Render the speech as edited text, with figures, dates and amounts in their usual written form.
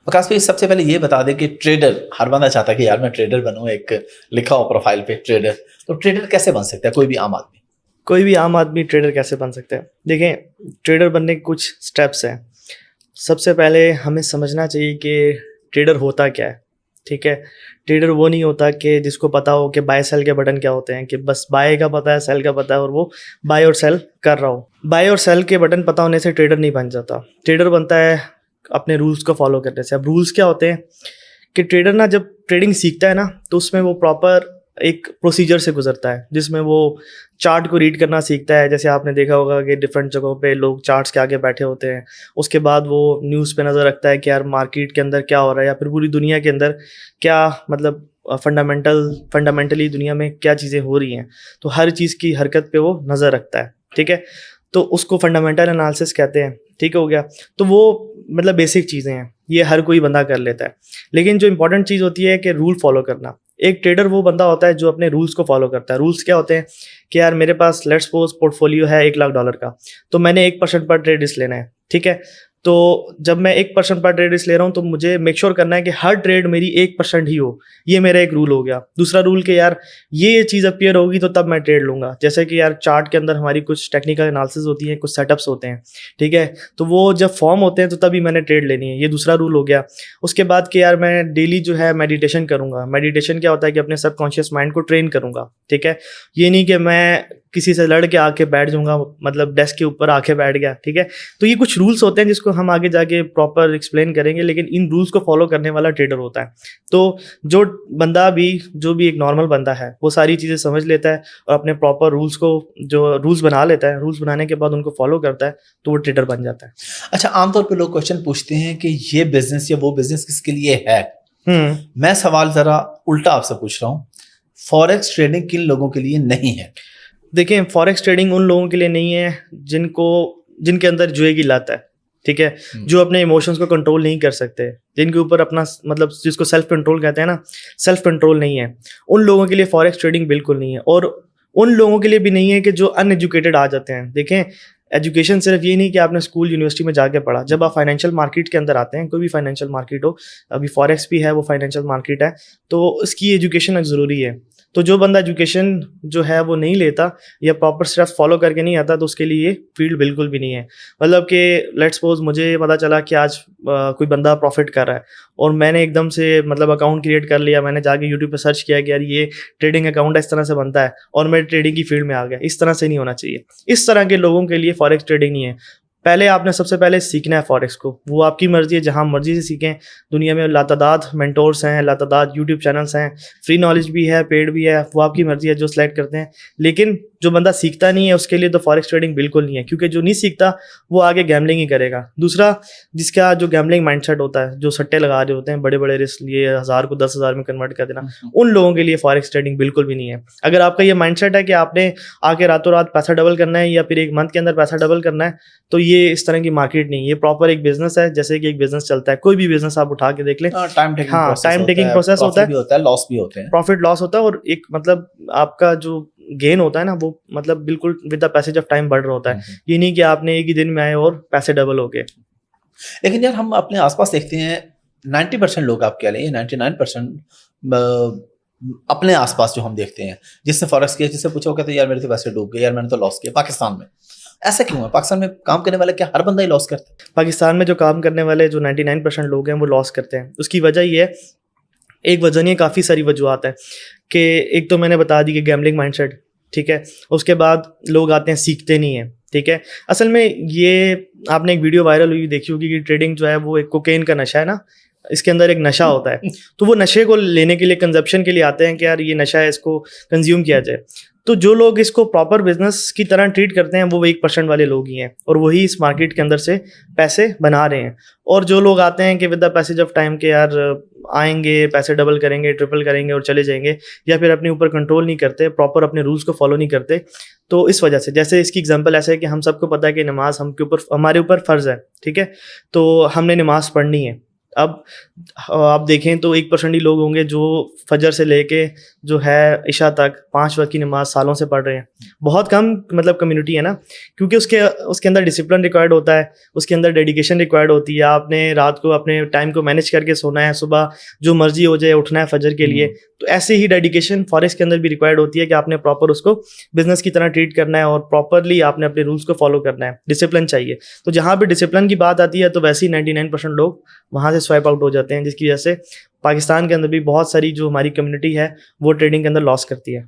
विकास भाई, सबसे पहले ये बता दें कि ट्रेडर, हर बंदा चाहता है कि यार मैं ट्रेडर बनूं, एक लिखा हो प्रोफाइल पे ट्रेडर, तो ट्रेडर कैसे बन सकता है कोई भी आम आदमी? कोई भी आम आदमी ट्रेडर कैसे बन सकता है? देखें, ट्रेडर बनने के कुछ स्टेप्स हैं। सबसे पहले हमें समझना चाहिए कि ट्रेडर होता क्या है। ठीक है, ट्रेडर वो नहीं होता कि जिसको पता हो कि बाय सेल के बटन क्या होते हैं, कि बस बाय का पता है, सेल का पता है और वो बाय और सेल कर रहा हो। बाय और सेल के बटन पता होने से ट्रेडर नहीं बन जाता। ट्रेडर बनता है अपने रूल्स को फॉलो करने से। अब रूल्स क्या होते हैं कि ट्रेडर ना जब ट्रेडिंग सीखता है ना, तो उसमें वो प्रॉपर एक प्रोसीजर से गुजरता है, जिसमें वो चार्ट को रीड करना सीखता है। जैसे आपने देखा होगा कि डिफरेंट जगहों पे लोग चार्ट्स के आगे बैठे होते हैं। उसके बाद वो न्यूज़ पे नज़र रखता है कि यार मार्केट के अंदर क्या हो रहा है, या फिर पूरी दुनिया के अंदर क्या, मतलब फंडामेंटली दुनिया में क्या चीज़ें हो रही हैं। तो हर चीज़ की हरकत पे वो नज़र रखता है। ठीक है, तो उसको फंडामेंटल एनालिसिस कहते हैं। ठीक हो गया, तो वो मतलब बेसिक चीज़ें हैं, ये हर कोई बंदा कर लेता है। लेकिन जो इंपॉर्टेंट चीज़ होती है कि रूल फॉलो करना। एक ट्रेडर वो बंदा होता है जो अपने रूल्स को फॉलो करता है। रूल्स क्या होते हैं कि यार मेरे पास लेट्स सपोज पोर्टफोलियो है $1,00,000 का, तो मैंने 1% पर ट्रेड रिस्क लेना है। ठीक है, तो जब मैं 1% पर ट्रेड रिस्क ले रहा हूँ, तो मुझे मेक श्योर करना है कि हर ट्रेड मेरी 1% ही हो। ये मेरा एक रूल हो गया। दूसरा रूल कि यार ये चीज़ अपीयर होगी तो तब मैं ट्रेड लूँगा। जैसे कि यार चार्ट के अंदर हमारी कुछ टेक्निकल एनालिसिस होती है, कुछ सेटअप्स होते हैं। ठीक है, तो वो जब फॉर्म होते हैं तो तभी मैंने ट्रेड लेनी है। ये दूसरा रूल हो गया। उसके बाद कि यार मैं डेली जो है मेडिटेशन करूँगा। मेडिटेशन क्या होता है कि अपने सबकॉन्शियस माइंड को ट्रेन करूँगा। ठीक है, ये नहीं कि मैं किसी से लड़ के आके बैठ जाऊँगा, मतलब डेस्क के ऊपर आके बैठ गया। ठीक है, तो ये कुछ रूल्स होते हैं जिसको हम आगे जाके प्रॉपर एक्सप्लेन करेंगे, लेकिन इन रूल्स को फॉलो करने वाला ट्रेडर होता है। तो जो बंदा भी, जो भी एक नॉर्मल बंदा है, वो सारी चीज़ें समझ लेता है और अपने प्रॉपर रूल्स को, जो रूल्स बना लेता है, रूल्स बनाने के बाद उनको फॉलो करता है, तो वो ट्रेडर बन जाता है। अच्छा, आमतौर पे लोग क्वेश्चन पूछते हैं कि ये बिजनेस या वो बिजनेस किसके लिए है। मैं सवाल जरा उल्टा आपसे पूछ रहा हूँ, फॉरेक्स ट्रेडिंग किन लोगों के लिए नहीं है? देखिए, फॉरेक्स ट्रेडिंग उन लोगों के लिए नहीं है जिनके अंदर जुए की लत है। ठीक है, जो अपने इमोशंस को कंट्रोल नहीं कर सकते, जिनके ऊपर अपना, मतलब जिसको सेल्फ कंट्रोल कहते हैं ना, सेल्फ कंट्रोल नहीं है, उन लोगों के लिए फॉरेक्स ट्रेडिंग बिल्कुल नहीं है। और उन लोगों के लिए भी नहीं है कि जो अनएजुकेटेड आ जाते हैं। देखें, एजुकेशन सिर्फ ये नहीं कि आपने स्कूल यूनिवर्सिटी में जाके पढ़ा। जब आप फाइनेंशियल मार्केट के अंदर आते हैं, कोई भी फाइनेंशियल मार्केट हो, अभी फॉरेक्स भी है, वो फाइनेंशियल मार्केट है, तो इसकी एजुकेशन ज़रूरी है। तो जो बंदा एजुकेशन जो है वो नहीं लेता या प्रॉपर स्टेप्स फॉलो करके नहीं आता, तो उसके लिए ये फील्ड बिल्कुल भी नहीं है। मतलब कि लेट्स सपोज मुझे पता चला कि आज कोई बंदा प्रॉफिट कर रहा है, और मैंने एकदम से मतलब अकाउंट क्रिएट कर लिया, मैंने जाके यूट्यूब पे सर्च किया कि यार ये ट्रेडिंग अकाउंट इस तरह से बनता है, और मैं ट्रेडिंग की फील्ड में आ गया। इस तरह से नहीं होना चाहिए। इस तरह के लोगों के लिए फॉरेक्स ट्रेडिंग नहीं है। पहले आपने सबसे पहले सीखना है फॉरेक्स को। वो आपकी मर्जी है, जहाँ मर्जी से सीखें। दुनिया में लातादाद मेंटोर्स हैं, लातादाद यूट्यूब चैनल्स हैं, फ्री नॉलेज भी है, पेड भी है। वो आपकी मर्जी है जो सिलेक्ट करते हैं। लेकिन जो बंदा सीखता नहीं है उसके लिए तो फॉरेक्स ट्रेडिंग बिल्कुल नहीं है, क्योंकि जो नहीं सीखता वो आगे गैम्बलिंग ही करेगा। दूसरा, जिसका जो गैम्बलिंग माइंडसेट होता है, जो सट्टे लगा रहे होते हैं, बड़े बड़े रिस्क लिए 1000 को 10,000 में कन्वर्ट कर देना, उन लोगों के लिए फॉरेक्स ट्रेडिंग बिल्कुल भी नहीं है। अगर आपका ये माइंडसेट है कि आपने आके रातों रात पैसा डबल करना है या फिर एक मंथ के अंदर पैसा डबल करना है, तो ये इस तरह की मार्केट नहीं है। ये प्रॉपर एक बिजनेस है, जैसे कि एक बिजनेस चलता है। कोई भी बिजनेस आप उठा के देख लें, टाइम टेकिंग प्रोसेस होता है, लॉस भी होते हैं, प्रॉफिट लॉस होता है, और एक मतलब आपका जो गेन होता है ना, वो मतलब बिल्कुल with the passage of time बढ़ रहा होता है। ये नहीं कि आपने एक ही दिन में आए और पैसे डबल हो गए। लेकिन यार हम अपने आसपास देखते हैं 90% लोग, आप कह लें 99% अपने आसपास जो हम देखते हैं, जिससे फॉरेक्स किया, जिससे पूछा, वो कहते हैं यार मेरे तो पैसे डूब गए, यार मैंने तो लॉस किया। पाकिस्तान में ऐसा क्यों है? पाकिस्तान में काम करने वाले क्या हर बंदा ही लॉस करता है? पाकिस्तान में जो काम करने वाले जो 99% लोग हैं वो लॉस करते हैं। उसकी वजह ये है, एक वजह नहीं है, काफ़ी सारी वजूहत है। कि एक तो मैंने बता दी कि गैम्बलिंग माइंडसेट। ठीक है, उसके बाद लोग आते हैं, सीखते नहीं है। ठीक है, असल में ये आपने एक वीडियो वायरल हुई देखी होगी कि ट्रेडिंग जो है वो एक कोकेन का नशा है ना, इसके अंदर एक नशा होता है। तो वो नशे को लेने के लिए, कंजप्शन के लिए आते हैं कि यार ये नशा है, इसको कंज्यूम किया जाए। तो जो लोग इसको प्रॉपर बिजनेस की तरह ट्रीट करते हैं वो 1% वाले लोग ही हैं, और वही इस मार्केट के अंदर से पैसे बना रहे हैं। और जो लोग आते हैं कि with the passage of time के यार आएंगे, पैसे डबल करेंगे, ट्रिपल करेंगे और चले जाएंगे, या फिर अपने ऊपर कंट्रोल नहीं करते, प्रॉपर अपने रूल्स को फॉलो नहीं करते। तो इस वजह से, जैसे इसकी एग्जांपल ऐसा है कि हम सबको पता है कि नमाज हमारे ऊपर फ़र्ज़ है। ठीक है, तो हमने नमाज पढ़नी है। अब आप देखें तो 1% ही लोग होंगे जो फजर से लेके जो है इशा तक 5 वक्त की नमाज सालों से पढ़ रहे हैं। बहुत कम मतलब कम्युनिटी है ना, क्योंकि उसके अंदर डिसिप्लिन रिक्वायर्ड होता है, उसके अंदर डेडिकेशन रिक्वायर्ड होती है। आपने रात को अपने टाइम को मैनेज करके सोना है, सुबह जो मर्जी हो जाए उठना है फजर के लिए। तो ऐसे ही डेडिकेशन फॉरेक्स के अंदर भी रिक्वायर्ड होती है कि आपने प्रॉपर उसको बिजनेस की तरह ट्रीट करना है और प्रॉपरली आपने अपने रूल्स को फॉलो करना है, डिसिप्लिन चाहिए। तो जहाँ भी डिसिप्लिन की बात आती है तो वैसे ही 99% लोग वहाँ से स्वाइप आउट हो जाते हैं, जिसकी वजह से पाकिस्तान के अंदर भी बहुत सारी जो हमारी कम्युनिटी है वो ट्रेडिंग के अंदर लॉस करती है।